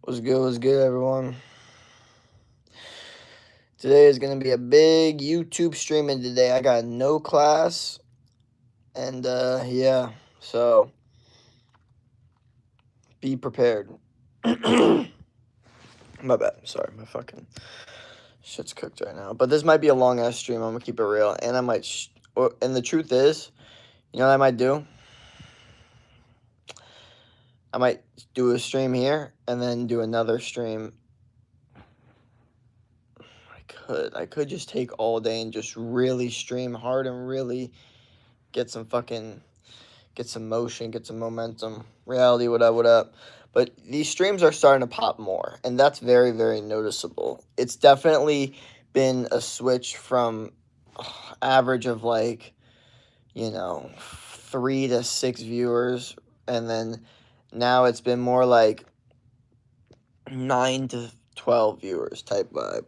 What's good, everyone? Today is going to be a big YouTube streaming today. I got no class, and yeah, so be prepared. My bad. Sorry, my fucking shit's cooked right now. But this might be a long ass stream. I'm gonna keep it real, and I might. And the truth is, you know what I might do? I might do a stream here and then do another stream. I could just take all day and just really stream hard and really get some motion, get some momentum. Reality, what up, what up? But these streams are starting to pop more, and that's very, very noticeable. It's definitely been a switch from average of like, 3 to 6 viewers, and then now it's been more like 9 to 12 viewers type vibe.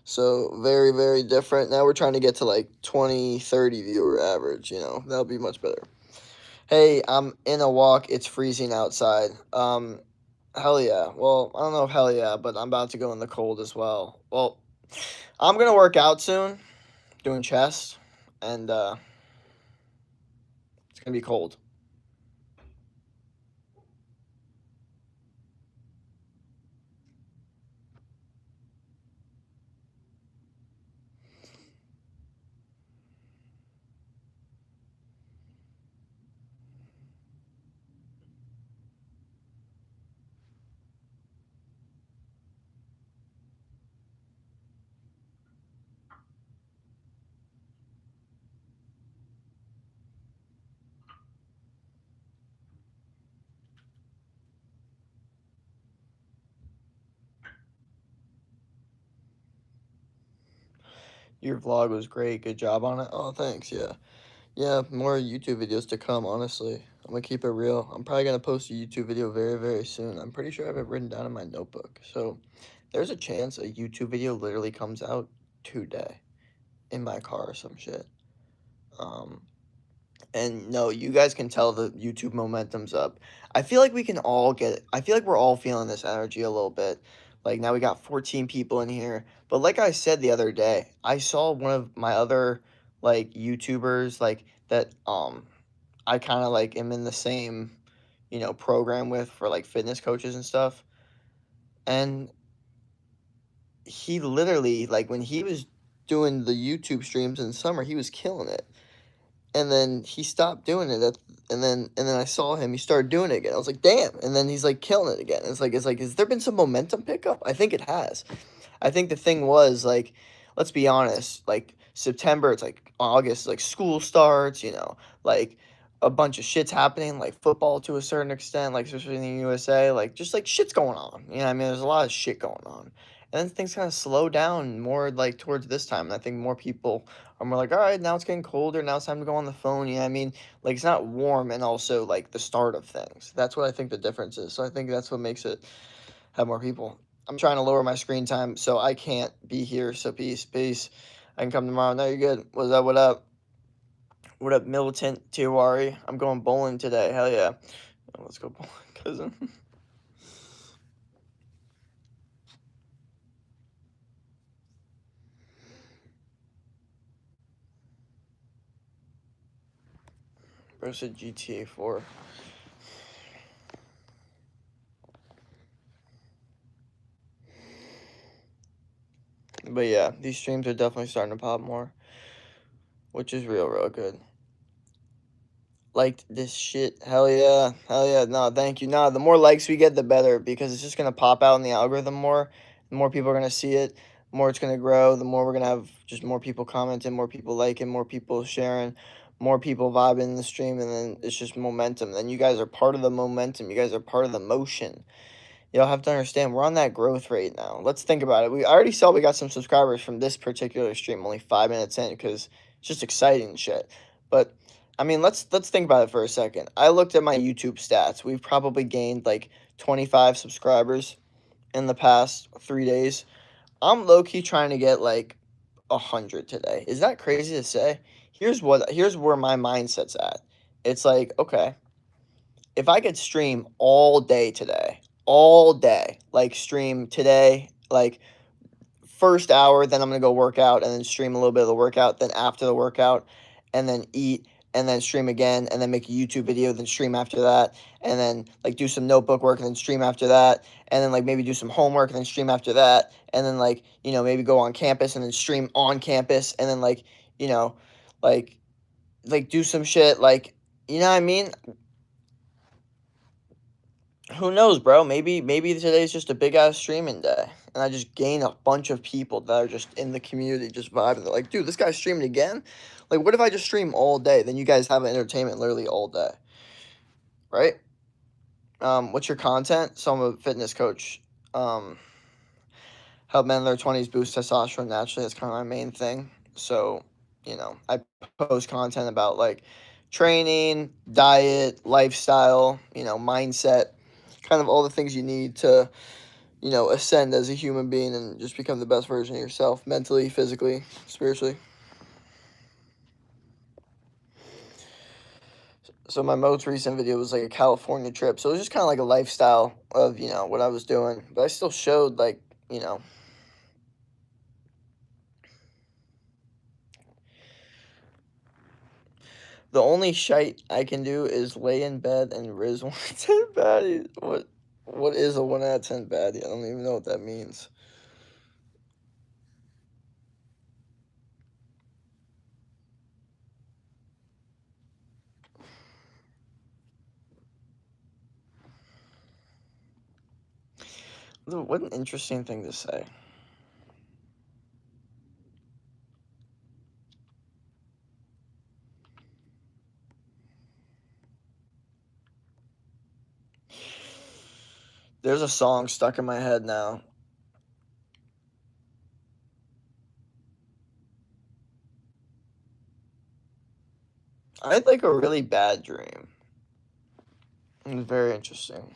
So very, very different. Now we're trying to get to like 20, 30 viewer average, that'll be much better. Hey, I'm in a walk. It's freezing outside. Hell yeah. Well, I don't know if hell yeah, but I'm about to go in the cold as well. Well, I'm gonna work out soon, doing chest, and it's gonna be cold. Your vlog was great. Good job on it. Oh, thanks. Yeah. Yeah, more YouTube videos to come, honestly. I'm gonna keep it real. I'm probably gonna post a YouTube video very, very soon. I'm pretty sure I have it written down in my notebook. So there's a chance a YouTube video literally comes out today in my car or some shit. Um, and no, you guys can tell the YouTube momentum's up. I feel like we can all get it. I feel like we're all feeling this energy a little bit. Like now we got 14 people in here. But like I said the other day, I saw one of my other like YouTubers like that I kind of like am in the same, program with for like fitness coaches and stuff. And he literally like when he was doing the YouTube streams in summer, he was killing it. And then he stopped doing it and then I saw him, he started doing it again. I was like, damn. And then he's like killing it again. It's like has there been some momentum pickup? I think it has. I think the thing was like, let's be honest, like September, it's like August, like school starts, like a bunch of shit's happening, like football to a certain extent, like especially in the USA, like just like shit's going on. I mean, there's a lot of shit going on. And then things kind of slow down more like towards this time. And I think more people are more like, all right, now it's getting colder. Now it's time to go on the phone. I mean, like it's not warm and also like the start of things. That's what I think the difference is. So I think that's what makes it have more people. I'm trying to lower my screen time so I can't be here. So peace, peace. I can come tomorrow. No, you're good. What's up? What up? What up, Militant Tiwari? I'm going bowling today. Hell yeah. Let's go bowling, cousin. Bro said GTA 4. But yeah, these streams are definitely starting to pop more, which is real good. Liked this shit. Hell yeah. Hell yeah. No, thank you. No, the more likes we get, the better because it's just going to pop out in the algorithm more. The more people are going to see it, the more it's going to grow. The more we're going to have just more people commenting, more people liking, more people sharing, more people vibing in the stream. And then it's just momentum. Then you guys are part of the momentum. You guys are part of the motion. Y'all have to understand we're on that growth rate now. Let's think about it. I already saw we got some subscribers from this particular stream only 5 minutes in because it's just exciting shit. But I mean, let's think about it for a second. I looked at my YouTube stats. We've probably gained like 25 subscribers in the past 3 days. I'm low key trying to get like 100 today. Is that crazy to say? Here's where my mindset's at. It's like, okay, if I could stream all day today, all day. Like, stream today, like, first hour, then I'm gonna go work out and then stream a little bit of the workout, then after the workout, and then eat, and then stream again, and then make a YouTube video, then stream after that, and then like do some notebook work and then stream after that, and then like maybe do some homework and then stream after that, and then like, you know, maybe go on campus and then stream on campus, and then like, you know, like do some shit, like, you know what I mean? Who knows, bro? Maybe today's just a big ass streaming day, and I just gain a bunch of people that are just in the community, just vibing. They're like, dude, this guy's streaming again. Like, what if I just stream all day? Then you guys have entertainment literally all day, right? What's your content? So I'm a fitness coach. Help men in their 20s boost testosterone naturally. That's kind of my main thing. So, you know, I post content about like training, diet, lifestyle, you know, mindset, kind of all the things you need to, you know, ascend as a human being and just become the best version of yourself mentally, physically, spiritually. So my most recent video was like a California trip. So it was just kind of like a lifestyle of, you know, what I was doing. But I still showed like, you know, the only shite I can do is lay in bed and Riz 1 out of 10 baddie. What is a 1 out of 10 baddie? I don't even know what that means. What an interesting thing to say. There's a song stuck in my head now. I had like a really bad dream. It was very interesting.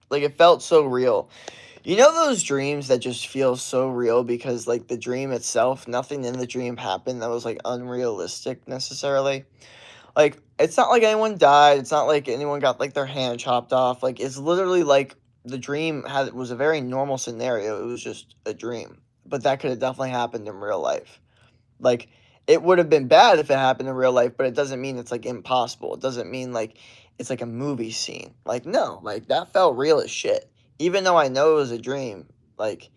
Like, it felt so real. You know those dreams that just feel so real because like the dream itself, nothing in the dream happened that was like unrealistic necessarily. Like, it's not like anyone died, it's not like anyone got like their hand chopped off. Like, it's literally like the dream had was a very normal scenario. It was just a dream. But that could have definitely happened in real life. Like, it would have been bad if it happened in real life, but it doesn't mean it's like impossible. It doesn't mean like it's like a movie scene. Like, no, like that felt real as shit. Even though I know it was a dream, like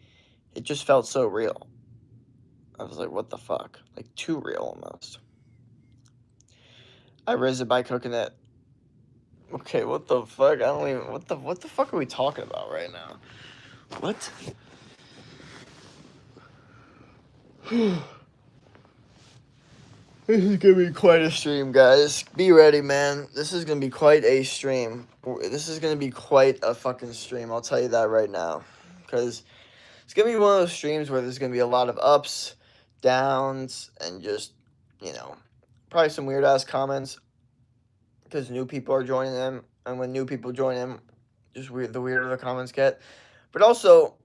it just felt so real. I was like, what the fuck? Like too real almost. I raised it by cooking it. Okay, what the fuck? I don't even what the fuck are we talking about right now? What? This is gonna be quite a stream, guys. Be ready, man. This is gonna be quite a stream. This is gonna be quite a fucking stream. I'll tell you that right now. Because it's gonna be one of those streams where there's gonna be a lot of ups, downs, and just, you know, probably some weird ass comments. Because new people are joining them. And when new people join them, just weird, the weirder the comments get. But also,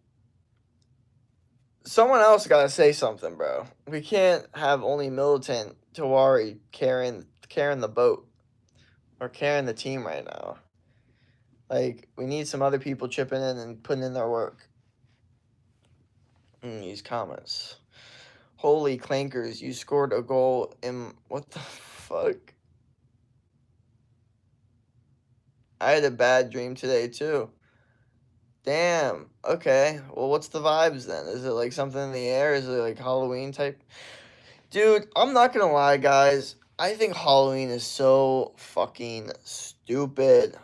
someone else gotta say something, bro. We can't have only Militant Tawari carrying the boat or carrying the team right now. Like, we need some other people chipping in and putting in their work. In these comments. Holy clankers, you scored a goal in what the fuck? I had a bad dream today too. Damn. Okay. Well, what's the vibes then? Is it like something in the air? Is it like Halloween type? Dude, I'm not gonna lie, guys. I think Halloween is so fucking stupid.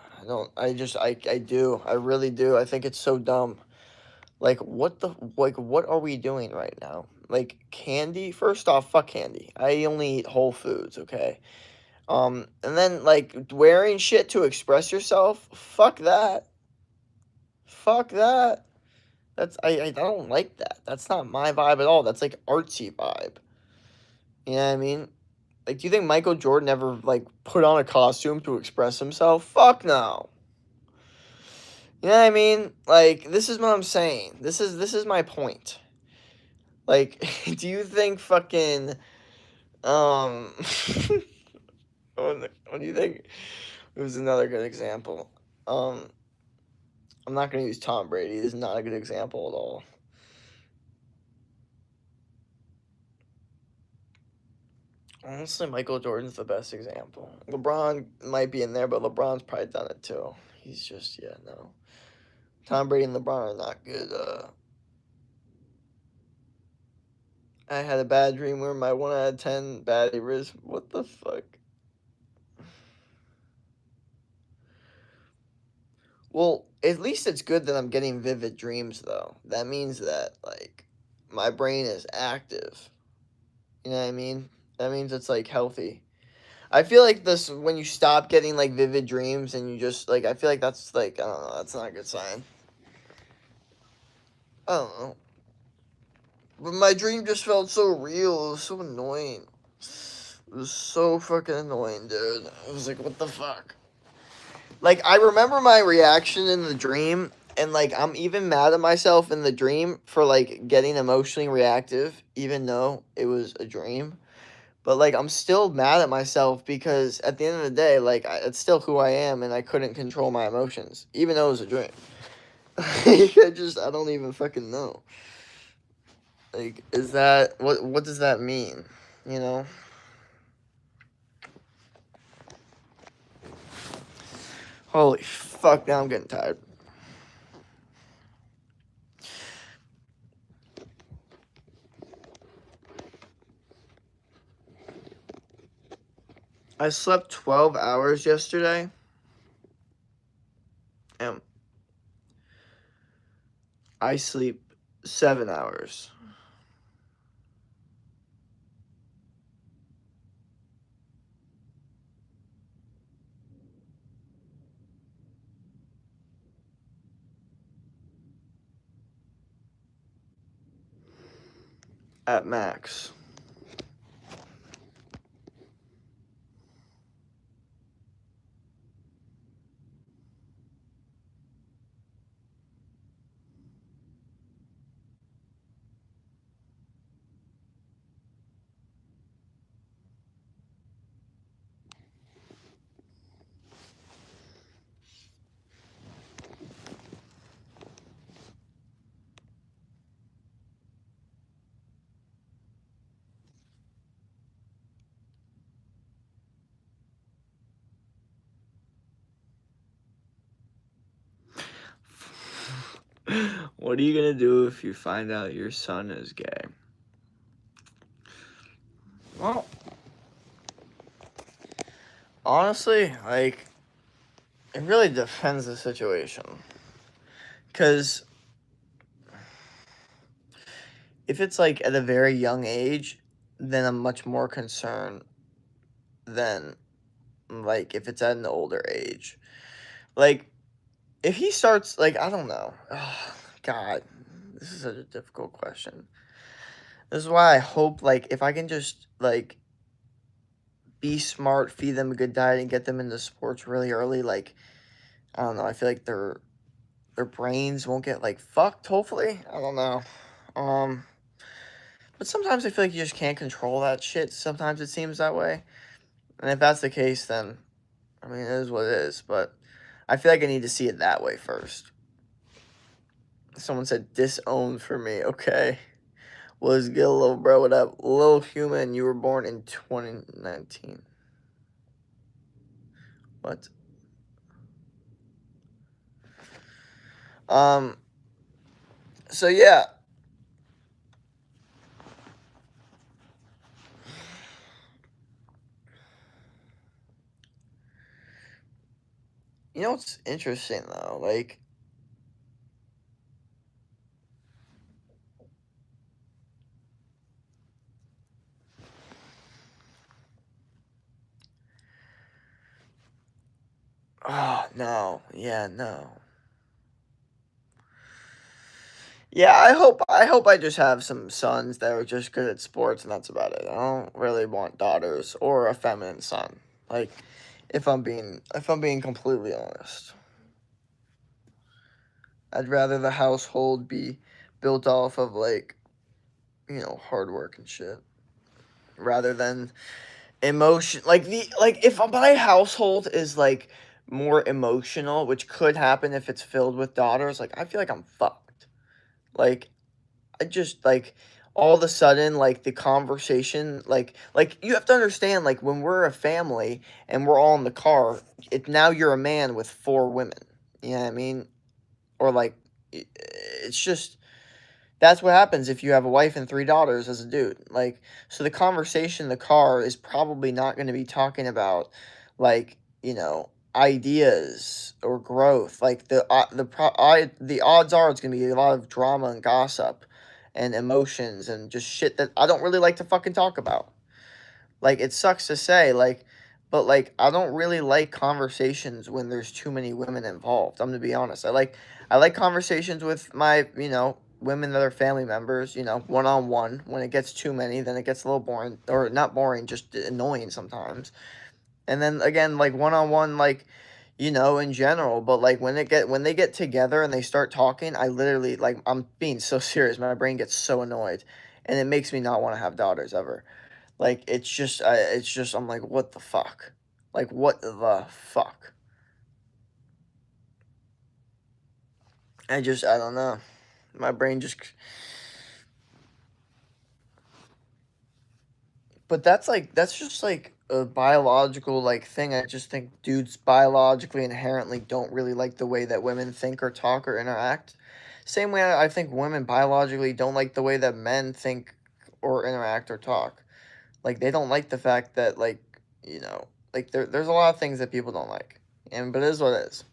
I do. I really do. I think it's so dumb. Like, what are we doing right now? Like, candy? First off, fuck candy. I only eat Whole Foods, okay? And then, like, wearing shit to express yourself? Fuck that. Fuck that. I don't like that. That's not my vibe at all. That's, like, artsy vibe. You know what I mean? Like, do you think Michael Jordan ever, like, put on a costume to express himself? Fuck no. You know what I mean? Like, this is what I'm saying. This is my point. Like, do you think fucking, what do you think? It was another good example. Um, I'm not going to use Tom Brady. He's not a good example at all. Honestly, Michael Jordan's the best example. LeBron might be in there, but LeBron's probably done it too. He's just, yeah, no. Tom Brady and LeBron are not good. I had a bad dream where my 1 out of 10 bad neighbors. What the fuck? Well, at least it's good that I'm getting vivid dreams, though. That means that, like, my brain is active. You know what I mean? That means it's, like, healthy. I feel like this, when you stop getting, like, vivid dreams and you just, like, I feel like that's, like, I don't know, that's not a good sign. I don't know. But my dream just felt so real. It was so annoying. It was so fucking annoying, dude. I was like, what the fuck? Like, I remember my reaction in the dream, and, like, I'm even mad at myself in the dream for, like, getting emotionally reactive, even though it was a dream. But, like, I'm still mad at myself because at the end of the day, like, it's still who I am, and I couldn't control my emotions, even though it was a dream. I don't even fucking know. Like, is that, what does that mean? You know? Holy fuck, now I'm getting tired. I slept 12 hours yesterday. And I sleep 7 hours. At max. What are you gonna do if you find out your son is gay? Well, honestly, like, it really depends the situation. Because if it's, like, at a very young age, then I'm much more concerned than, like, if it's at an older age. Like, if he starts, like, I don't know. Oh, God, this is such a difficult question. This is why I hope, like, if I can just, like, be smart, feed them a good diet, and get them into sports really early, like, I don't know, I feel like their brains won't get, like, fucked, hopefully. I don't know. Um, but sometimes I feel like you just can't control that shit. Sometimes it seems that way. And if that's the case, then, I mean, it is what it is. But I feel like I need to see it that way first. Someone said disowned for me. Okay. Was good, little bro. What up? Little human, you were born in 2019. What? So yeah. You know what's interesting though? Like, oh no. Yeah, no. Yeah, I hope I just have some sons that are just good at sports and that's about it. I don't really want daughters or a feminine son. Like, if I'm being completely honest. I'd rather the household be built off of, like, hard work and shit rather than emotion. Like, if my household is, like, more emotional, which could happen if it's filled with daughters, like, I feel like I'm fucked. Like, I just, like, all of a sudden, like, the conversation, like, you have to understand, like, when we're a family and we're all in the car, now you're a man with 4 women, you know what I mean? Or, like, it's just that's what happens if you have a wife and 3 daughters as a dude, like, so the conversation in the car is probably not gonna be talking about, like, ideas or growth, like, the odds are it's gonna be a lot of drama and gossip and emotions and just shit that I don't really like to fucking talk about. Like, it sucks to say, like, but, like, I don't really like conversations when there's too many women involved, I'm gonna be honest. I like conversations with my, women that are family members, one-on-one. When it gets too many, then it gets a little boring, or not boring, just annoying sometimes. And then again, like, one-on-one, like, in general, but, like, when they get together and they start talking, I literally, like, I'm being so serious, my brain gets so annoyed, and it makes me not wanna have daughters ever. Like, it's just I'm like, "What the fuck?" Like, what the fuck? I don't know. My brain just but that's just, like, a biological, like, thing. I just think dudes biologically inherently don't really like the way that women think or talk or interact. Same way I think women biologically don't like the way that men think or interact or talk. Like, they don't like the fact that, like, like, there's a lot of things that people don't like, but it is what it is.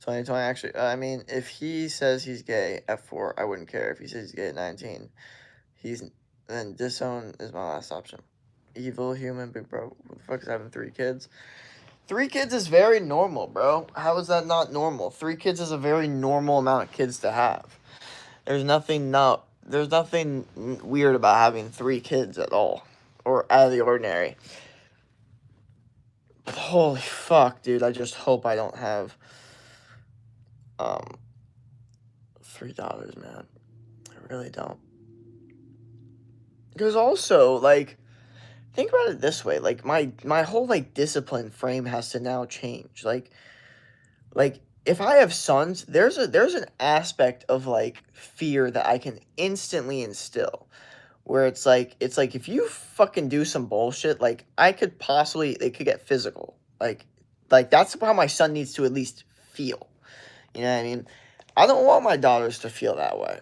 2020, actually, I mean, if he says he's gay at 4, I wouldn't care. If he says he's gay at 19, he's then disown is my last option. Evil human, big bro. What the fuck is having 3 kids? 3 kids is very normal, bro. How is that not normal? 3 kids is a very normal amount of kids to have. There's nothing weird about having 3 kids at all, or out of the ordinary. But holy fuck, dude! I just hope I don't have um $3, man. I really don't. Because also, like, think about it this way: like, my whole, like, discipline frame has to now change. Like, if I have sons, there's an aspect of, like, fear that I can instantly instill, where it's like if you fucking do some bullshit, like, I could possibly it could get physical. Like, that's how my son needs to at least feel. You know what I mean? I don't want my daughters to feel that way.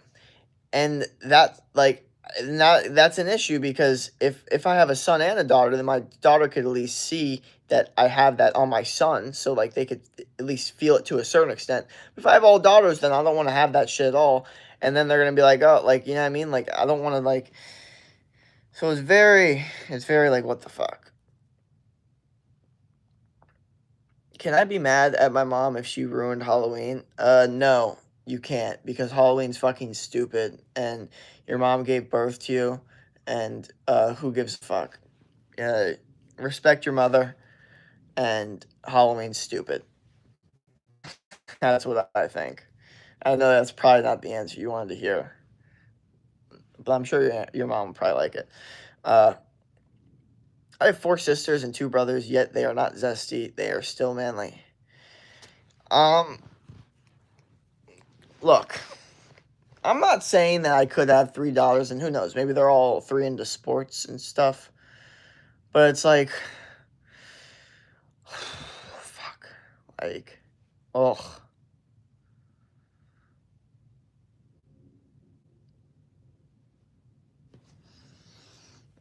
And that's an issue, because if I have a son and a daughter, then my daughter could at least see that I have that on my son, so, like, they could at least feel it to a certain extent. If I have all daughters, then I don't want to have that shit at all, and then they're gonna be like, oh, like, you know what I mean? Like, I don't want to, like, so it's very like, what the fuck? Can I be mad at my mom if she ruined Halloween? No, you can't, because Halloween's fucking stupid, and your mom gave birth to you, and who gives a fuck? Uh, Respect your mother, and Halloween's stupid. That's what I think. I know that's probably not the answer you wanted to hear, but I'm sure your mom would probably like it. Uh, I have 4 sisters and 2 brothers, yet they are not zesty. They are still manly. Um, Look, I'm not saying that I could have $3, and who knows, maybe they're all 3 into sports and stuff. But it's like, fuck, like, ugh.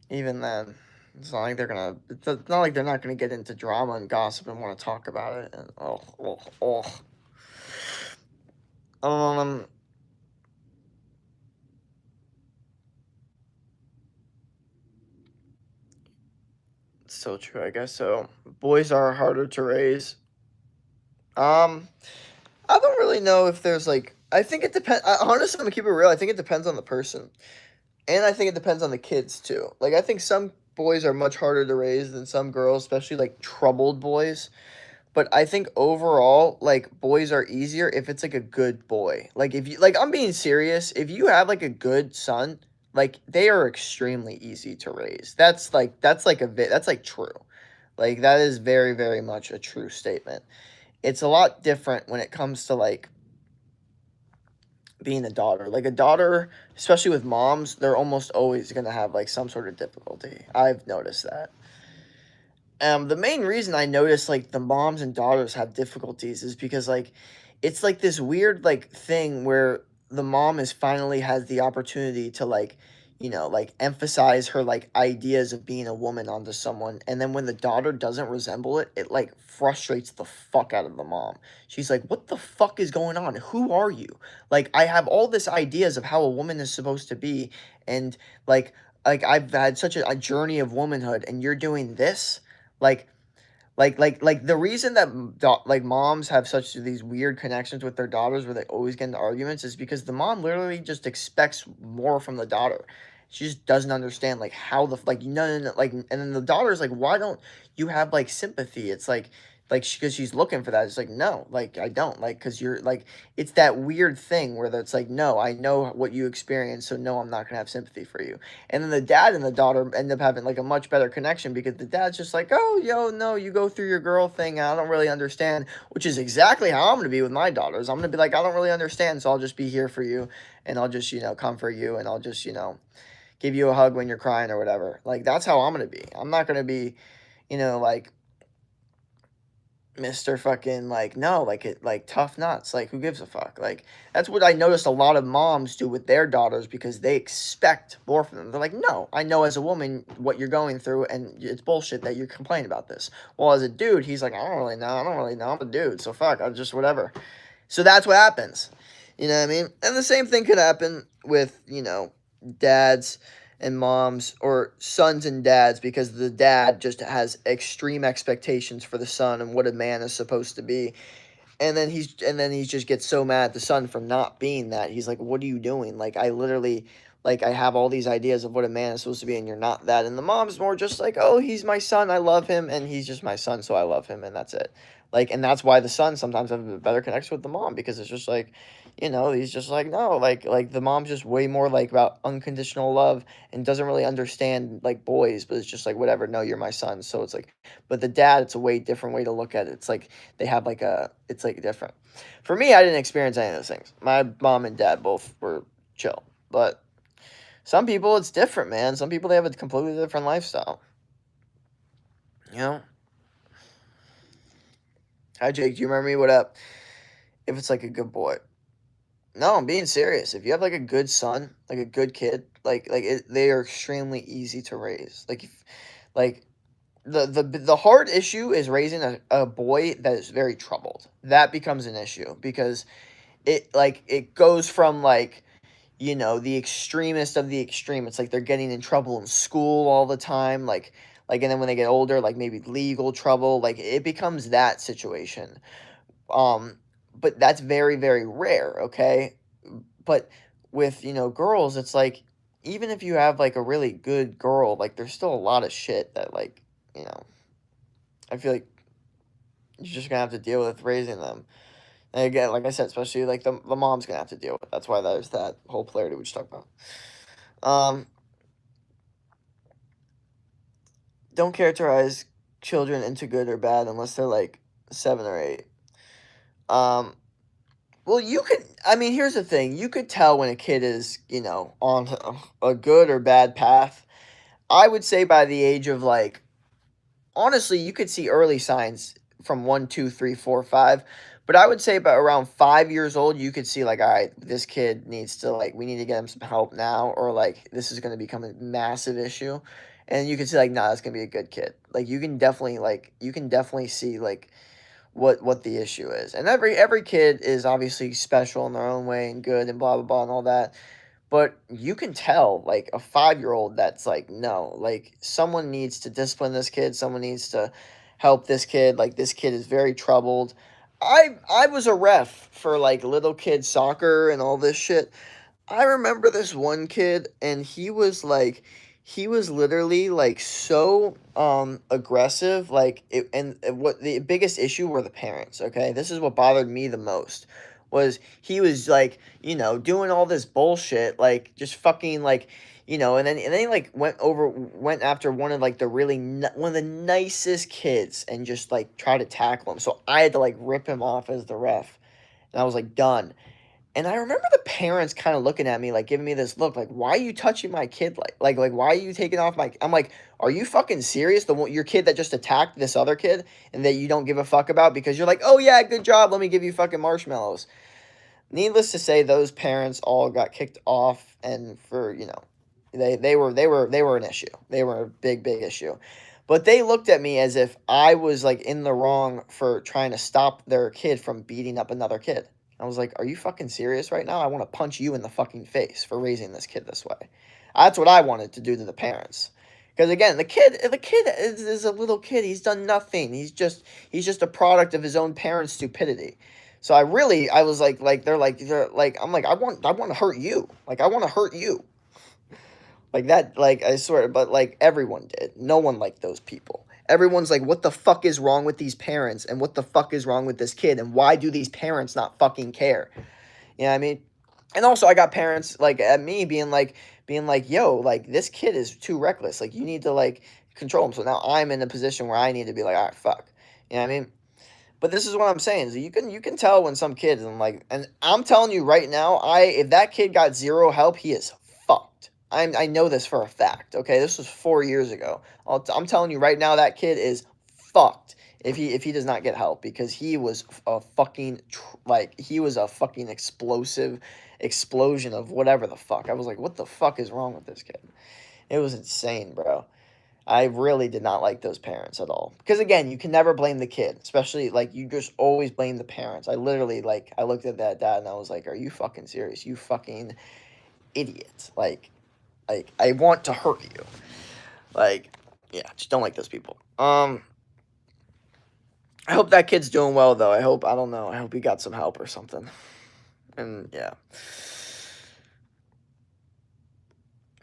Even then, it's not like they're not gonna get into drama and gossip and want to talk about it. And Um, it's so true, I guess so. Boys are harder to raise. Um, I don't really know if there's, like, I think it depends. Honestly, I'm gonna keep it real. I think it depends on the person. And I think it depends on the kids too. Like, I think some boys are much harder to raise than some girls, especially, like, troubled boys. But I think overall, like, boys are easier if it's, like, a good boy. Like, if you, like, I'm being serious. If you have, like, a good son, like, they are extremely easy to raise. That's like true. Like, that is very, very much a true statement. It's a lot different when it comes to, like, being a daughter. Like, a daughter, especially with moms, they're almost always gonna have, like, some sort of difficulty. I've noticed that. The main reason I notice, like, the moms and daughters have difficulties is because, like, it's, like, this weird, like, thing where the mom is finally has the opportunity to, like, like, emphasize her, like, ideas of being a woman onto someone, and then when the daughter doesn't resemble it, it, like, frustrates the fuck out of the mom. She's like, "What the fuck is going on? Who are you? Like, I have all this ideas of how a woman is supposed to be, and, like, I've had such a journey of womanhood, and you're doing this?" Like like, the reason that like, moms have such these weird connections with their daughters where they always get into arguments is because the mom literally just expects more from the daughter. She just doesn't understand, like, how the like, no, no, no, like, and then the daughter's like, "Why don't you have, like, sympathy?" It's like, because she's looking for that. It's like, "No, like, I don't." Like, because 'cause you're like it's that weird thing where that's like, "No, I know what you experienced, so no, I'm not gonna have sympathy for you." And then the dad and the daughter end up having like a much better connection because the dad's just like, "Oh, yo, no, you go through your girl thing. I don't really understand," which is exactly how I'm going to be with my daughters. I'm going to be like, "I don't really understand, so I'll just be here for you and I'll just, comfort you and I'll just, give you a hug when you're crying or whatever." Like, that's how I'm going to be. I'm not going to be, like, Mr. fucking like no, like it like tough nuts. Like, who gives a fuck? Like, that's what I noticed a lot of moms do with their daughters because they expect more from them. They're like, "No, I know as a woman what you're going through and it's bullshit that you're complaining about this." Well, as a dude, he's like, "I don't really know. I don't really know. I'm a dude, so fuck, I'll just whatever." So that's what happens. You know what I mean? And the same thing could happen with, dads and moms or sons and dads because the dad just has extreme expectations for the son and what a man is supposed to be. And then he just gets so mad at the son for not being that. He's like, "What are you doing? Like, I literally like I have all these ideas of what a man is supposed to be and you're not that." And the mom's more just like, "Oh, he's my son. I love him and he's just my son, so I love him and that's it." Like, and that's why the son sometimes have a better connection with the mom because it's just like, he's just like, no, like the mom's just way more like about unconditional love and doesn't really understand like boys, but it's just like whatever, no, you're my son. So it's like, but the dad, it's a way different way to look at it. It's like they have like it's like different. For me, I didn't experience any of those things. My mom and dad both were chill, but some people it's different, man. Some people they have a completely different lifestyle. You know? Hi, Jake. Do you remember me? What up? If it's like a good boy. No, I'm being serious. If you have like a good son, like a good kid, they are extremely easy to raise. Like if, like the hard issue is raising a boy that is very troubled. That becomes an issue because it goes from like the extremist of the extreme. It's like they're getting in trouble in school all the time, and then when they get older, like maybe legal trouble, like it becomes that situation. Um, but that's very, very rare, okay? But with, girls, it's like even if you have like a really good girl, like there's still a lot of shit that like, you know, I feel like you're just gonna have to deal with raising them. And again, like I said, especially like the mom's gonna have to deal with. That's why there's that whole polarity we just talked about. Um, don't characterize children into good or bad unless they're like 7 or 8. Um, well, you could. I mean, here's the thing: you could tell when a kid is, on a good or bad path. I would say by the age of like, honestly, you could see early signs from 1, 2, 3, 4, 5. But I would say about around 5 years old, you could see like, all right, this kid needs to like, we need to get him some help now, or like this is going to become a massive issue. And you can see like, nah, that's gonna be a good kid. Like you can definitely see like what the issue is. And every kid is obviously special in their own way and good and blah blah blah and all that. But you can tell, like, a 5-year-old that's like, no, like, someone needs to discipline this kid. Someone needs to help this kid. Like, this kid is very troubled. I was a ref for, like, little kid soccer and all this shit. I remember this one kid, and he was literally, like, so, aggressive, like, what the biggest issue were the parents, okay? This is what bothered me the most was he was like, doing all this bullshit, like just fucking like, and then he like went after one of like one of the nicest kids and just like try to tackle him. So I had to like rip him off as the ref, and I was like done. And I remember the parents kind of looking at me, like giving me this look, like, "Why are you touching my kid? Like, why are you taking off my?" I'm like, "Are you fucking serious? Your kid that just attacked this other kid, and that you don't give a fuck about because you're like, oh yeah, good job. Let me give you fucking marshmallows." Needless to say, those parents all got kicked off, and for they were an issue. They were a big issue. But they looked at me as if I was like in the wrong for trying to stop their kid from beating up another kid. I was like, "Are you fucking serious right now? I want to punch you in the fucking face for raising this kid this way." That's what I wanted to do to the parents. Because again, the kid is a little kid. He's done nothing. He's just a product of his own parents' stupidity. So I was like they're like I'm like I want to hurt you. Like I want to hurt you. Like that, like I swear, but like everyone did. No one liked those people. Everyone's like, what the fuck is wrong with these parents? And what the fuck is wrong with this kid? And why do these parents not fucking care? You know what I mean? And also I got parents like at me being like, yo, like this kid is too reckless. Like you need to like control him. So now I'm in a position where I need to be like, all right, fuck. You know what I mean? But this is what I'm saying. So you can tell when some kids and I'm telling you right now, if that kid got zero help, he is fucked. I know this for a fact. Okay, this was 4 years ago. I'm telling you right now, that kid is fucked if he does not get help because he was a fucking he was a fucking explosive explosion of whatever the fuck. I was like, what the fuck is wrong with this kid? It was insane, bro. I really did not like those parents at all. Because again, you can never blame the kid, especially like you just always blame the parents. I literally I looked at that dad and I was like, "Are you fucking serious? You fucking idiot!" Like I want to hurt you. Like, yeah, just don't like those people. I hope that kid's doing well though. I don't know. I hope he got some help or something. And yeah.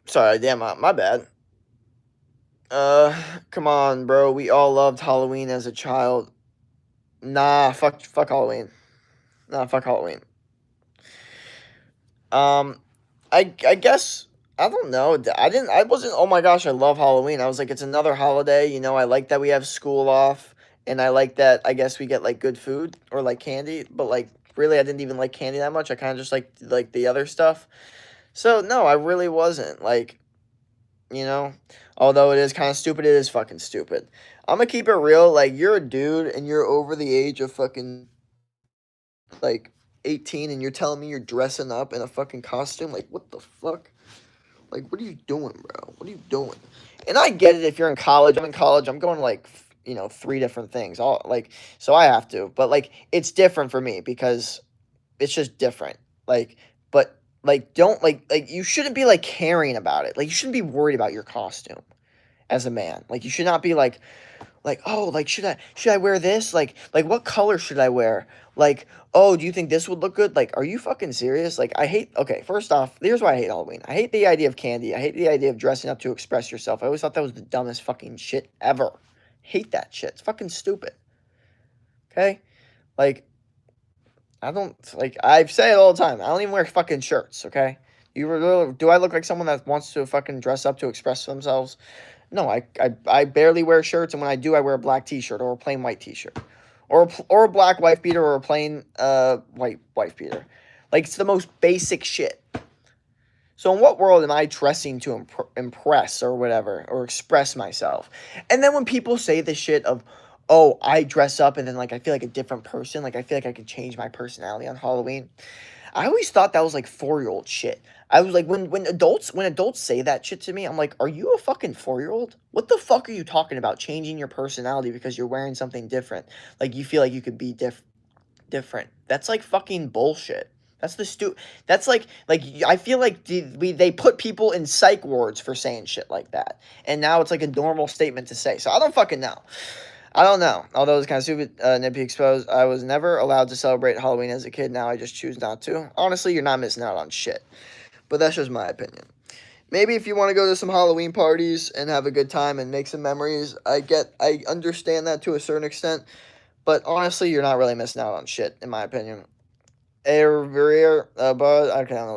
Sorry, damn, my bad. Come on, bro. We all loved Halloween as a child. Nah, fuck Halloween. Nah, fuck Halloween. Um, I guess I don't know. I wasn't. Oh my gosh, I love Halloween. I was like, it's another holiday. I like that we have school off, and I like that. I guess we get like good food or like candy. But like, really, I didn't even like candy that much. I kind of just like the other stuff. So no, I really wasn't like. You know, although it is kind of stupid, it is fucking stupid. I'm gonna keep it real. Like, you're a dude and you're over the age of fucking like 18 and you're telling me you're dressing up in a fucking costume. Like, what the fuck? Like, what are you doing, bro? What are you doing? And I get it if you're in college. I'm in college. I'm going to like, 3 different things. All like, so I have to. But like, it's different for me because it's just different. Like, but like, don't like you shouldn't be like caring about it. Like, you shouldn't be worried about your costume as a man. Like, you should not be like, oh, like should I wear this? Like what color should I wear? Like, oh, do you think this would look good? Like, are you fucking serious? Like, I hate. Okay, first off, here's why I hate Halloween. I hate the idea of candy. I hate the idea of dressing up to express yourself. I always thought that was the dumbest fucking shit ever. Hate that shit. It's fucking stupid. Okay, like I don't like. I say it all the time. I don't even wear fucking shirts. Okay, do I look like someone that wants to fucking dress up to express themselves? No, I barely wear shirts, and when I do, I wear a black T-shirt or a plain white T-shirt, or a black wife beater or a plain white wife beater. Like, it's the most basic shit. So in what world am I dressing to impress or whatever or express myself? And then when people say this shit of, oh, I dress up and then like I feel like a different person, like I feel like I could change my personality on Halloween. I always thought that was like 4-year-old shit. I was like, when adults say that shit to me, I'm like, are you a fucking 4-year-old? What the fuck are you talking about? Changing your personality because you're wearing something different? Like you feel like you could be different. That's like fucking bullshit. That's the That's like I feel like they put people in psych wards for saying shit like that, and now it's like a normal statement to say. So I don't fucking know. I don't know. Although it's kind of stupid, nitpicky exposed. I was never allowed to celebrate Halloween as a kid. Now I just choose not to. Honestly, you're not missing out on shit. But that's just my opinion. Maybe if you want to go to some Halloween parties and have a good time and make some memories, I understand that to a certain extent. But honestly, you're not really missing out on shit, in my opinion. Career, but okay, I don't know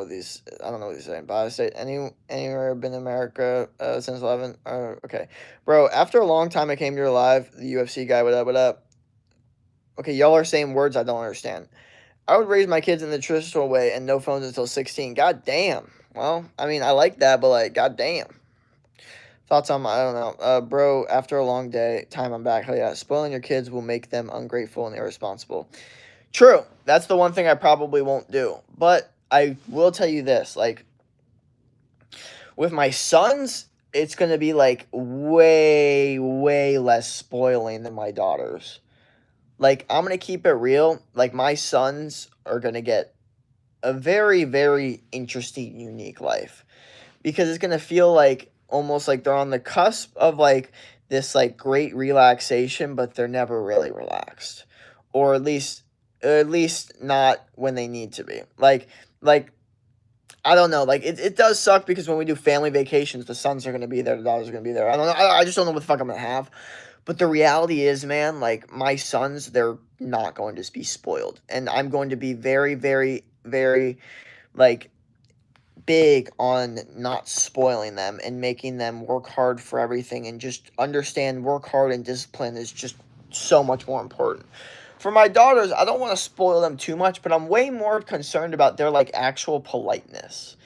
what he's saying. But I say anywhere been in America since 11. Okay, bro. After a long time, I came to your live. The UFC guy, what up? What up? Okay, y'all are saying words I don't understand. I would raise my kids in the traditional way and no phones until 16. God damn. Well, I mean, I like that, but like, god damn. Thoughts on I don't know. Bro, after a long day, time I'm back. Hell yeah. Spoiling your kids will make them ungrateful and irresponsible. True. That's the one thing I probably won't do. But I will tell you this, like with my sons, it's going to be like way way less spoiling than my daughters. Like I'm going to keep it real. Like my sons are going to get a very very interesting unique life because it's going to feel like almost like they're on the cusp of like this like great relaxation, but they're never really relaxed. Or at least not when they need to be. Like I don't know. Like it does suck because when we do family vacations, the sons are gonna be there, the daughters are gonna be there. I don't know. I just don't know what the fuck I'm gonna have. But the reality is, man, like my sons, they're not going to be spoiled, and I'm going to be very, very, very like big on not spoiling them and making them work hard for everything and just understand work hard and discipline is just so much more important. For my daughters, I don't want to spoil them too much, but I'm way more concerned about their like actual politeness.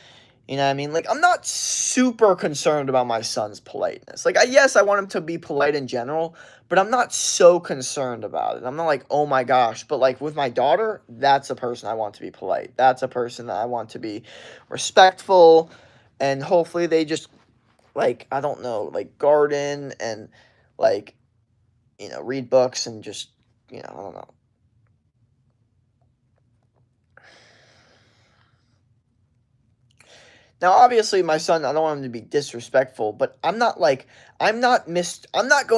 You know what I mean? Like, I'm not super concerned about my son's politeness. Like, yes, I want him to be polite in general, but I'm not so concerned about it. I'm not like, oh my gosh. But, like, with my daughter, that's a person I want to be polite. That's a person that I want to be respectful. And hopefully they just, like, I don't know, like, garden and, like, read books and just, I don't know. Now, obviously, my son, I don't want him to be disrespectful, but I'm not going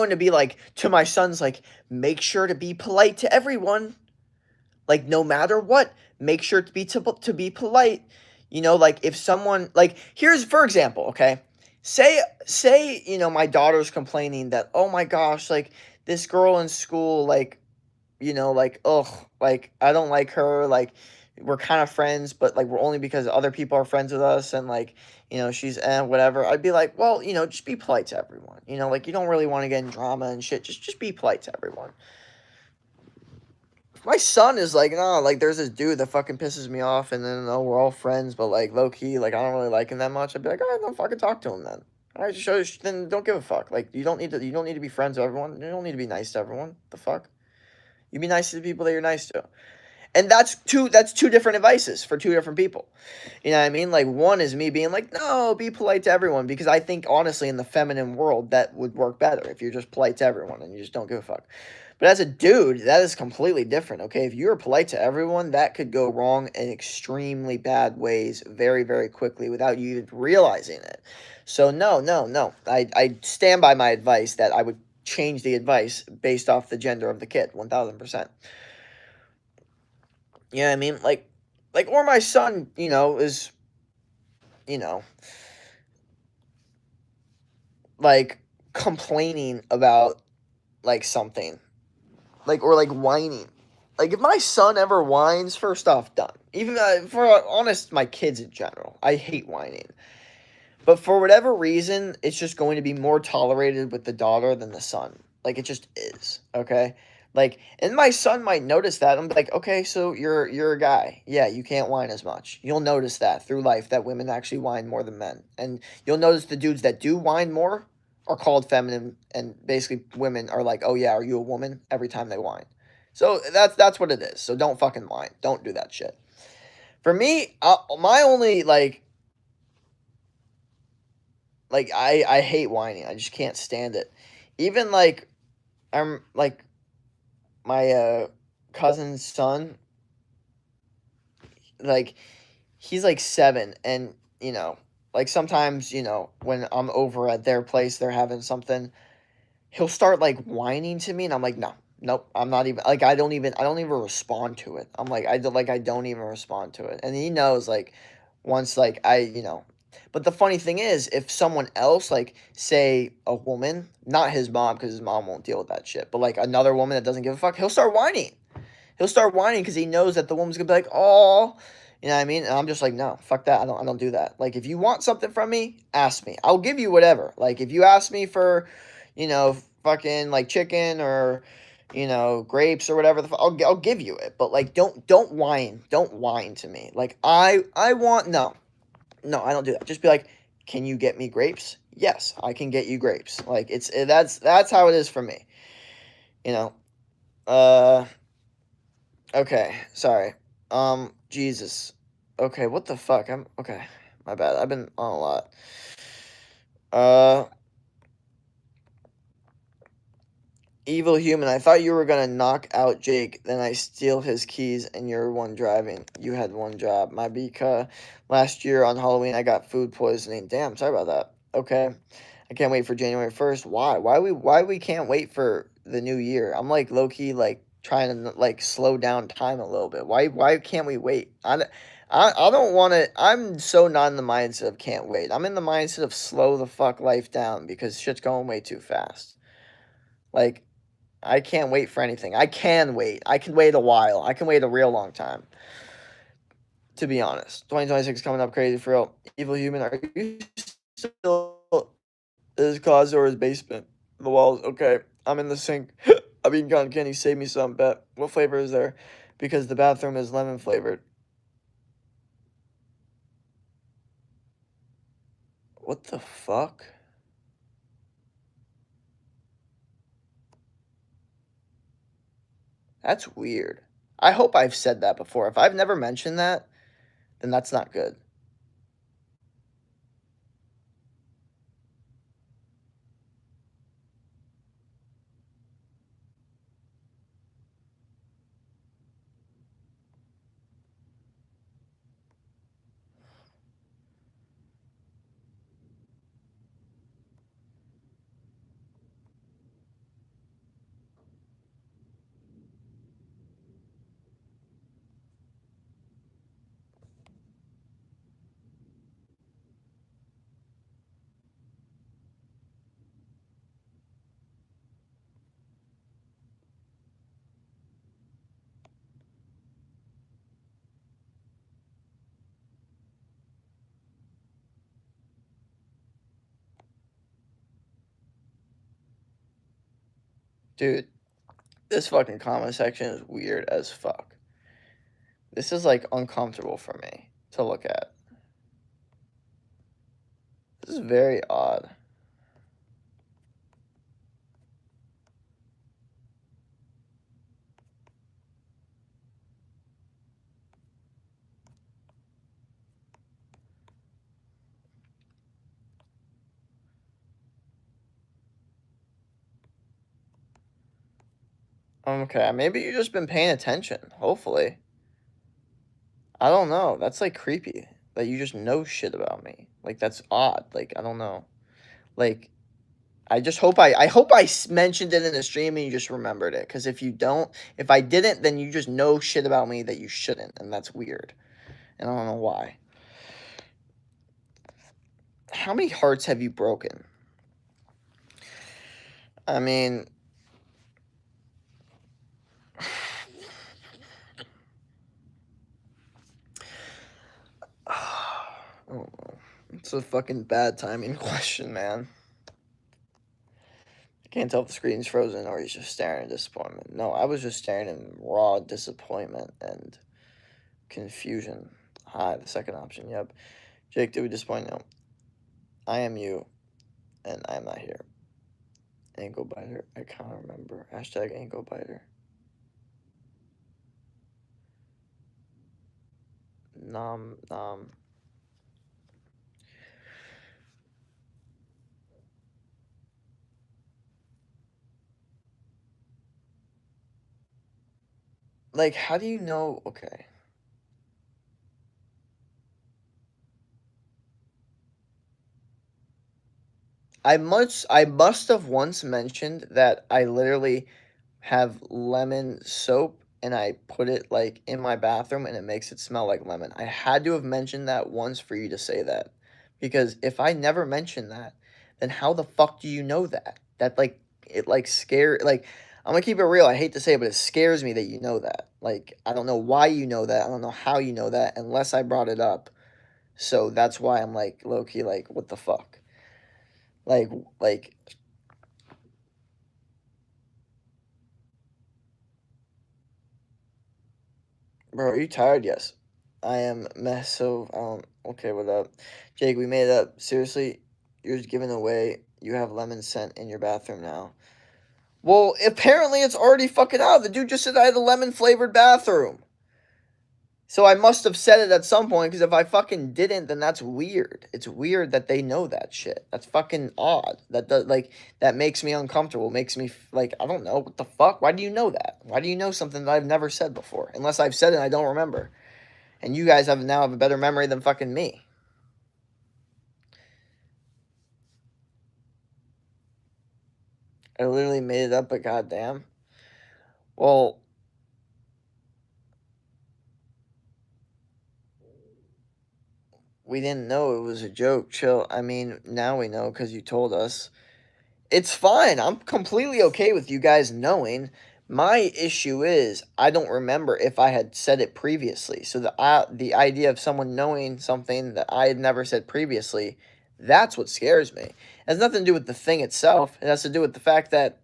to be like to my sons, like, make sure to be polite to everyone. Like, no matter what, make sure to be polite. Like if someone, like, here's, for example, okay, say, my daughter's complaining that, oh my gosh, like, this girl in school, like, like, ugh, like, I don't like her, like, we're kind of friends, but like we're only because other people are friends with us, and like, she's whatever. I'd be like, well, just be polite to everyone. Like you don't really want to get in drama and shit. Just be polite to everyone. My son is like, no, like there's this dude that fucking pisses me off, and then we're all friends, but like low key, like I don't really like him that much. I'd be like, all right, don't fucking talk to him then. All right, just show then don't give a fuck. Like you don't need to be friends with everyone. You don't need to be nice to everyone. The fuck. You be nice to the people that you're nice to. And that's two different advices for two different people. You know what I mean? Like one is me being like, no, be polite to everyone, because I think honestly in the feminine world that would work better if you're just polite to everyone and you just don't give a fuck. But as a dude, that is completely different, okay? If you're polite to everyone, that could go wrong in extremely bad ways very, very quickly without you even realizing it. So no, no, no. I stand by my advice that I would change the advice based off the gender of the kid, 1000%. You know what I mean? Like, or my son, is, you know, like complaining about like something, like, or like whining. Like, if my son ever whines, first off, done. Even for honest, my kids in general, I hate whining. But for whatever reason, it's just going to be more tolerated with the daughter than the son. Like it just is. Okay. Like, and my son might notice that. I'm like, okay, so you're a guy. Yeah, you can't whine as much. You'll notice that through life that women actually whine more than men. And you'll notice the dudes that do whine more are called feminine, and basically women are like, oh yeah, are you a woman? Every time they whine. So that's what it is. So don't fucking whine. Don't do that shit. For me, my only like I hate whining. I just can't stand it. Even like I'm like my cousin's son, like he's like 7, and like sometimes, when I'm over at their place, they're having something, he'll start like whining to me, and I'm like, no, nope, I'm not even like I don't even respond to it. I'm like I don't even respond to it. And he knows, like, once like but the funny thing is, if someone else, like say a woman, not his mom because his mom won't deal with that shit, but like another woman that doesn't give a fuck, he'll start whining. He'll start whining because he knows that the woman's gonna be like, "Oh," you know what I mean? And I'm just like, "No, fuck that. I don't do that. Like, if you want something from me, ask me. I'll give you whatever. Like, if you ask me for, fucking like chicken or, grapes or whatever I'll give you it. But like, don't whine. Don't whine to me. Like, I want no, no, I don't do that. Just be like, can you get me grapes? Yes, I can get you grapes. Like, that's how it is for me. You know. Uh. Okay, sorry. Jesus. Okay, what the fuck? I'm okay. My bad. I've been on a lot. Uh, Evil human. I thought you were gonna knock out Jake, then I steal his keys and you're one driving. You had one job. My Bika. Last year on Halloween, I got food poisoning. Damn, sorry about that. Okay. I can't wait for January 1st. Why? Why we can't wait for the new year? I'm like low key like trying to like slow down time a little bit. Why can't we wait? I don't want to. I'm so not in the mindset of can't wait. I'm in the mindset of slow the fuck life down because shit's going way too fast. Like, I can't wait for anything. I can wait. I can wait a while. I can wait a real long time. To be honest, 2026 coming up crazy for real. Evil human, are you still his closet or his basement? The walls. Okay, I'm in the sink. I've eaten cotton candy. Save me some. Bet. What flavor is there? Because the bathroom is lemon flavored. What the fuck? That's weird. I hope I've said that before. If I've never mentioned that, then that's not good. Dude, this fucking comment section is weird as fuck. This is like uncomfortable for me to look at. This is very odd. Okay, maybe you've just been paying attention, hopefully. I don't know. That's like creepy that you just know shit about me. Like, that's odd. Like, I don't know. Like, I hope I mentioned it in the stream and you just remembered it. Because if I didn't, then you just know shit about me that you shouldn't, and that's weird. And I don't know why. How many hearts have you broken? I mean, I don't know. It's a fucking bad timing question, man. I can't tell if the screen's frozen or he's just staring in disappointment. No, I was just staring in raw disappointment and confusion. Hi, the second option. Yep. Jake, did we disappoint? No. I am you, and I'm not here. Ankle biter. I can't remember. Hashtag ankle biter. Nom nom. Like, how do you know? Okay. I must have once mentioned that I literally have lemon soap and I put it like in my bathroom and it makes it smell like lemon. I had to have mentioned that once for you to say that. Because if I never mentioned that, then how the fuck do you know that? That like it like scare like I'm gonna keep it real. I hate to say it, but it scares me that you know that. Like, I don't know why you know that. I don't know how you know that unless I brought it up. So that's why I'm like low key like, what the fuck? Like like bro, are you tired? Yes. I am mess so okay, what up? Jake, we made it up. Seriously, you're just giving away you have lemon scent in your bathroom now. Well, apparently it's already fucking out. The dude just said I had a lemon flavored bathroom. So I must have said it at some point because if I fucking didn't, then that's weird. It's weird that they know that shit. That's fucking odd. That does like that makes me uncomfortable. Makes me like I don't know what the fuck. Why do you know that? Why do you know something that I've never said before? Unless I've said it and I don't remember. And you guys have a better memory than fucking me. I literally made it up, but goddamn. Well, we didn't know it was a joke. Chill. I mean, now we know because you told us. It's fine. I'm completely okay with you guys knowing. My issue is I don't remember if I had said it previously. So the idea of someone knowing something that I had never said previously, that's what scares me. It has nothing to do with the thing itself. It has to do with the fact that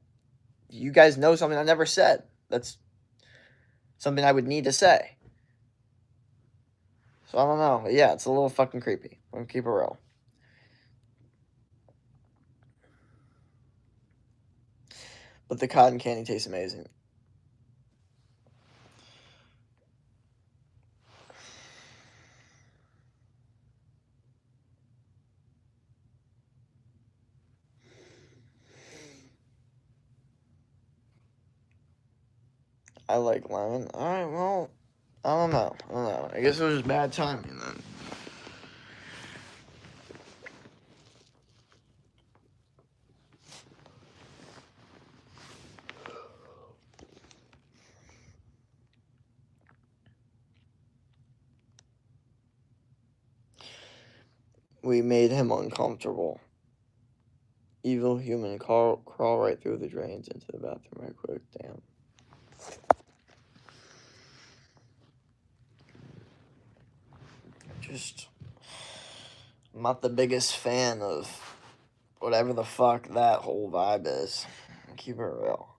you guys know something I never said. That's something I would need to say. So I don't know. Yeah, it's a little fucking creepy. I'm gonna keep it real. But the cotton candy tastes amazing. I like lemon. Alright, well, I don't know. I don't know. I guess it was just bad timing then. We made him uncomfortable. Evil human crawl right through the drains into the bathroom right quick. Damn. Just, I'm not the biggest fan of whatever the fuck that whole vibe is. Keep it real.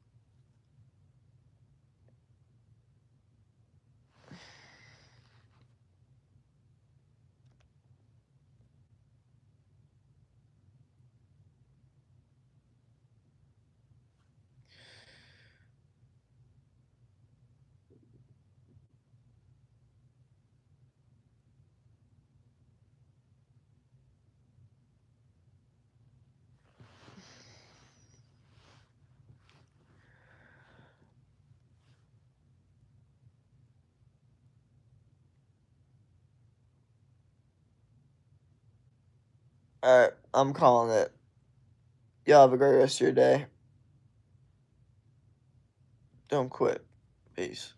Alright, I'm calling it. Y'all have a great rest of your day. Don't quit. Peace.